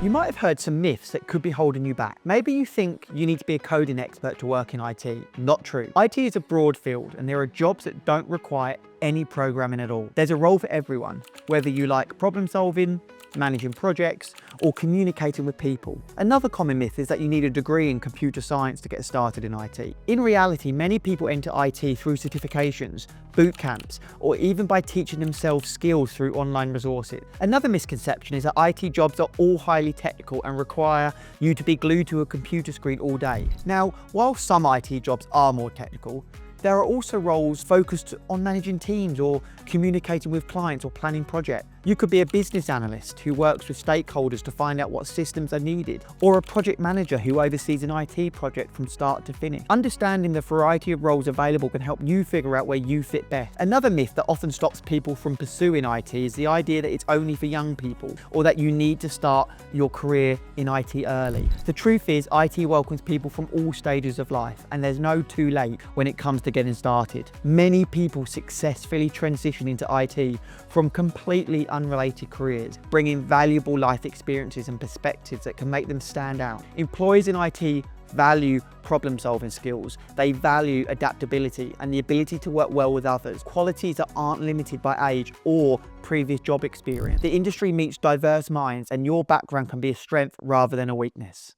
You might have heard some myths that could be holding you back. Maybe you think you need to be a coding expert to work in IT. Not true. IT is a broad field and there are jobs that don't require any programming at all. There's a role for everyone, whether you like problem solving, managing projects, or communicating with people. Another common myth is that you need a degree in computer science to get started in IT. In reality, many people enter IT through certifications, boot camps, or even by teaching themselves skills through online resources. Another misconception is that IT jobs are all highly technical and require you to be glued to a computer screen all day. Now, while some IT jobs are more technical, there are also roles focused on managing teams or communicating with clients or planning projects. You could be a business analyst who works with stakeholders to find out what systems are needed, or a project manager who oversees an IT project from start to finish. Understanding the variety of roles available can help you figure out where you fit best. Another myth that often stops people from pursuing IT is the idea that it's only for young people, or that you need to start your career in IT early. The truth is, IT welcomes people from all stages of life, and there's no too late when it comes to getting started. Many people successfully transition into IT from completely unrelated careers, bringing valuable life experiences and perspectives that can make them stand out. Employers in IT value problem-solving skills. They value adaptability and the ability to work well with others, qualities that aren't limited by age or previous job experience. The industry meets diverse minds, and your background can be a strength rather than a weakness.